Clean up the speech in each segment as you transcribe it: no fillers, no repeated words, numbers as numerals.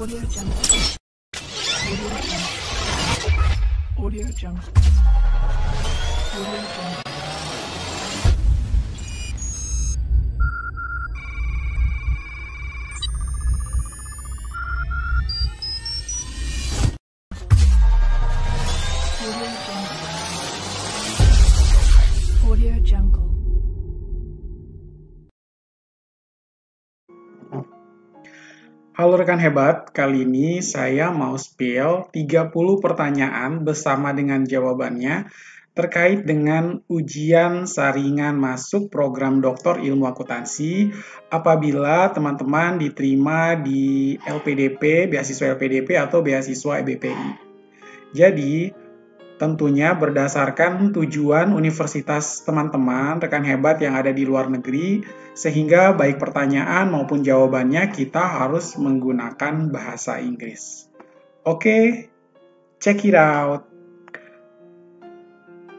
Audio Jungle. Audio Jungle. Audio Jungle. Audio Jungle. Halo rekan hebat, kali ini saya mau spill 30 pertanyaan bersama dengan jawabannya terkait dengan ujian saringan masuk program Doktor Ilmu Akuntansi apabila teman-teman diterima di LPDP, beasiswa LPDP atau beasiswa EBPI. Jadi, tentunya berdasarkan tujuan universitas teman-teman, rekan hebat yang ada di luar negeri, sehingga baik pertanyaan maupun jawabannya kita harus menggunakan bahasa Inggris. Oke, check it out.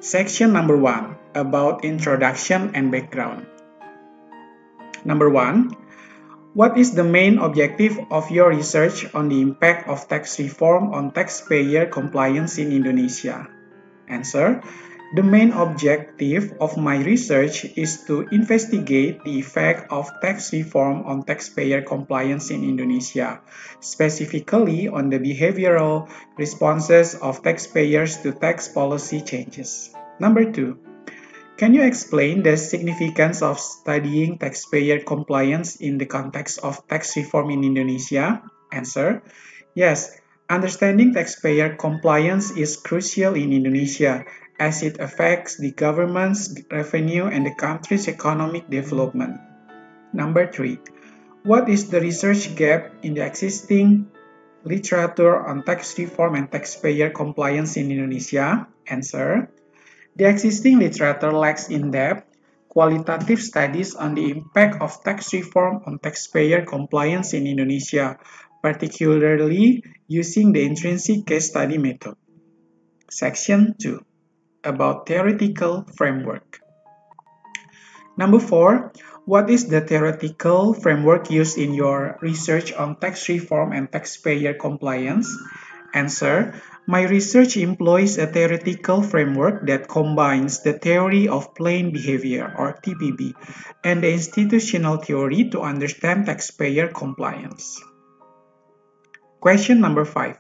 Section number 1, about introduction and background. Number 1, what is the main objective of your research on the impact of tax reform on taxpayer compliance in Indonesia? Answer: the main objective of my research is to investigate the effect of tax reform on taxpayer compliance in Indonesia, specifically on the behavioral responses of taxpayers to tax policy changes. Number 2, can you explain the significance of studying taxpayer compliance in the context of tax reform in Indonesia? Answer: yes. Understanding taxpayer compliance is crucial in Indonesia as it affects the government's revenue and the country's economic development. Number 3, what is the research gap in the existing literature on tax reform and taxpayer compliance in Indonesia? Answer: the existing literature lacks in-depth, qualitative studies on the impact of tax reform on taxpayer compliance in Indonesia, particularly using the intrinsic case study method. Section 2, about theoretical framework. Number 4, what is the theoretical framework used in your research on tax reform and taxpayer compliance? Answer: my research employs a theoretical framework that combines the theory of plain behavior, or TPB, and the institutional theory to understand taxpayer compliance. Question number 5.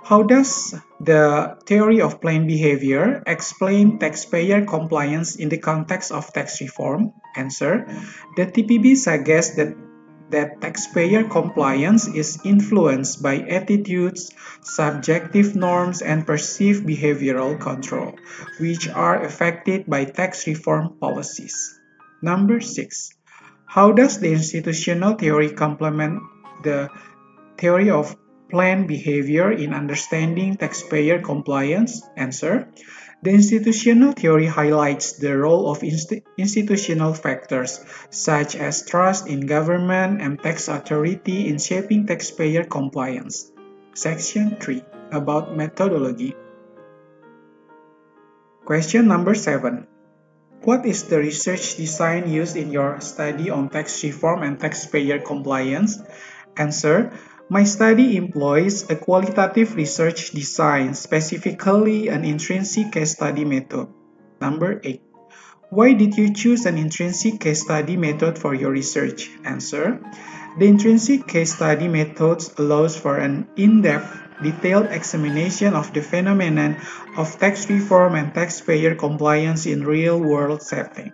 How does the theory of plain behavior explain taxpayer compliance in the context of tax reform? Answer: the TPB suggests that taxpayer compliance is influenced by attitudes, subjective norms, and perceived behavioral control, which are affected by tax reform policies. Number 6. How does the institutional theory complement the theory of plain behavior in understanding taxpayer compliance? Answer: the institutional theory highlights the role of institutional factors, such as trust in government and tax authority in shaping taxpayer compliance. Section 3, about methodology. Question number 7. What is the research design used in your study on tax reform and taxpayer compliance? Answer: my study employs a qualitative research design, specifically an intrinsic case study method. Number 8. Why did you choose an intrinsic case study method for your research? Answer: the intrinsic case study method allows for an in-depth, detailed examination of the phenomenon of tax reform and taxpayer compliance in real-world setting.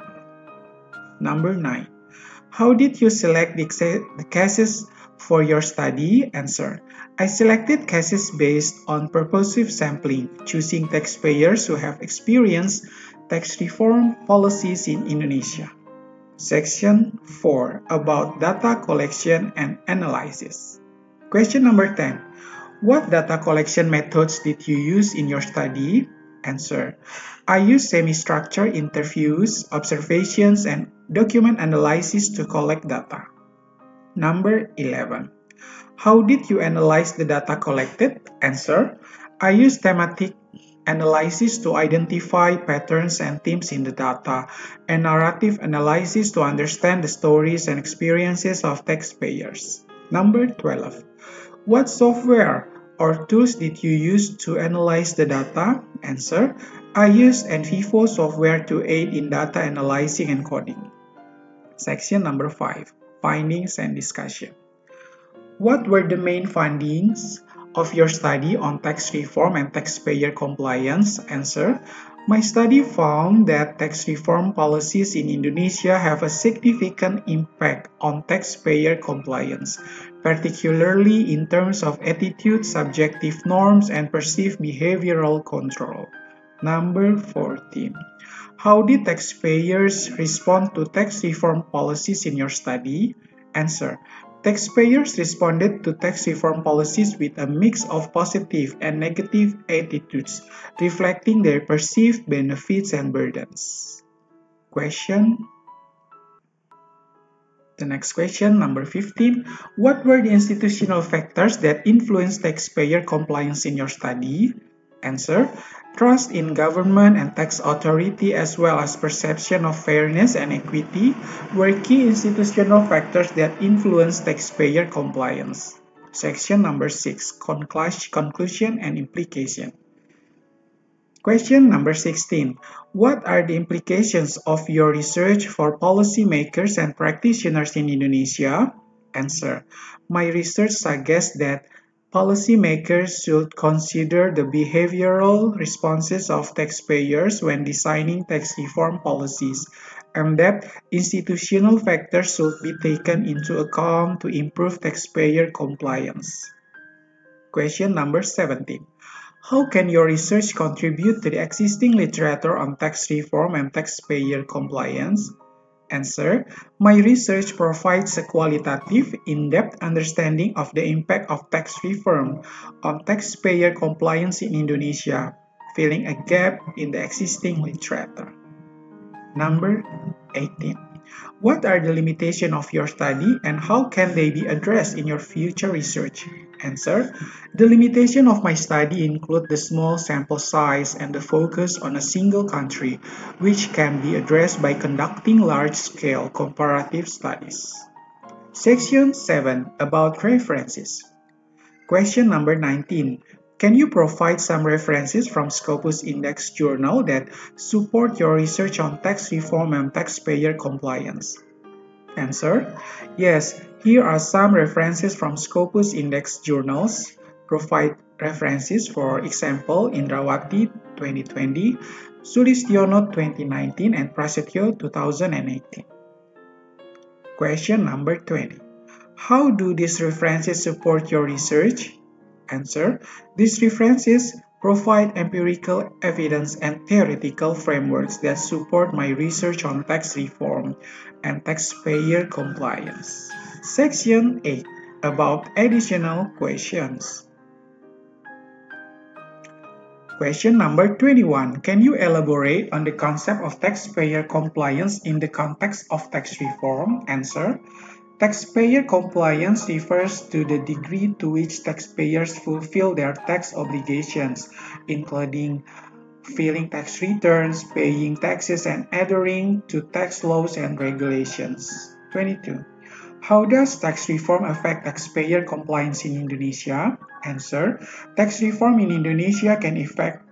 Number 9. How did you select the cases for your study? Answer: I selected cases based on purposive sampling, choosing taxpayers who have experienced tax reform policies in Indonesia. Section 4, about data collection and analysis. Question number 10. What data collection methods did you use in your study? Answer: I used semi-structured interviews, observations, and document analysis to collect data. Number 11. How did you analyze the data collected? Answer: I used thematic analysis to identify patterns and themes in the data, and narrative analysis to understand the stories and experiences of taxpayers. Number 12. What software or tools did you use to analyze the data? Answer: I used NVivo software to aid in data analyzing and coding. Section number 5. Findings and discussion. What were the main findings of your study on tax reform and taxpayer compliance? Answer: my study found that tax reform policies in Indonesia have a significant impact on taxpayer compliance, particularly in terms of attitude, subjective norms, and perceived behavioral control. Number 14. How did taxpayers respond to tax reform policies in your study? Answer: taxpayers responded to tax reform policies with a mix of positive and negative attitudes, reflecting their perceived benefits and burdens. The next question, number 15. What were the institutional factors that influenced taxpayer compliance in your study? Answer: trust in government and tax authority, as well as perception of fairness and equity, were key institutional factors that influenced taxpayer compliance. Section number 6. Conclusion and implication. Question number 16. What are the implications of your research for policymakers and practitioners in Indonesia? Answer: my research suggests that policymakers should consider the behavioral responses of taxpayers when designing tax reform policies, and that institutional factors should be taken into account to improve taxpayer compliance. Question number 17. How can your research contribute to the existing literature on tax reform and taxpayer compliance? Answer: my research provides a qualitative, in-depth understanding of the impact of tax reform on taxpayer compliance in Indonesia, filling a gap in the existing literature. Number 18. What are the limitations of your study and how can they be addressed in your future research? Answer: the limitation of my study include the small sample size and the focus on a single country, which can be addressed by conducting large-scale comparative studies. Section 7. About references. Question number 19. Can you provide some references from Scopus Index Journal that support your research on tax reform and taxpayer compliance? Answer: yes, here are some references from Scopus Index journals. Provide references, for example, Indrawati 2020, Sulistiono 2019, and Prasetyo 2018. Question number 20. How do these references support your research? Answer: these references provide empirical evidence and theoretical frameworks that support my research on tax reform and taxpayer compliance. Section 8. About additional questions. Question number 21. Can you elaborate on the concept of taxpayer compliance in the context of tax reform? Answer: taxpayer compliance refers to the degree to which taxpayers fulfill their tax obligations, including filing tax returns, paying taxes, and adhering to tax laws and regulations. 22. How does tax reform affect taxpayer compliance in Indonesia? Answer: tax reform in Indonesia can affect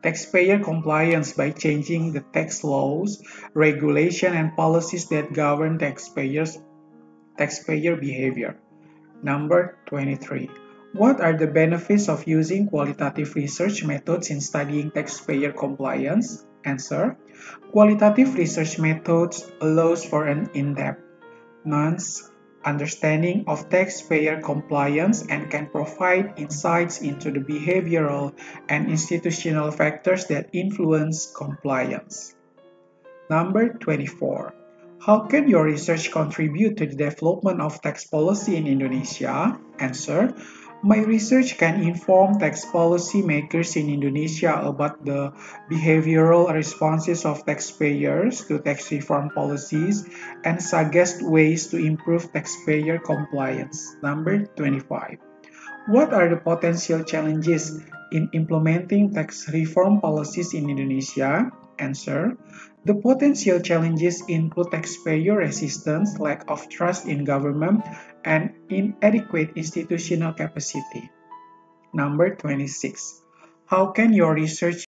taxpayer compliance by changing the tax laws, regulation, and policies that govern taxpayer behavior. Number 23. What are the benefits of using qualitative research methods in studying taxpayer compliance? Answer: qualitative research methods allows for an in-depth, nuanced understanding of taxpayer compliance and can provide insights into the behavioral and institutional factors that influence compliance. Number 24. How can your research contribute to the development of tax policy in Indonesia? Answer: my research can inform tax policy makers in Indonesia about the behavioral responses of taxpayers to tax reform policies and suggest ways to improve taxpayer compliance. Number 25. What are the potential challenges in implementing tax reform policies in Indonesia? Answer: the potential challenges include taxpayer resistance, lack of trust in government, and inadequate institutional capacity. Number 26. How can your research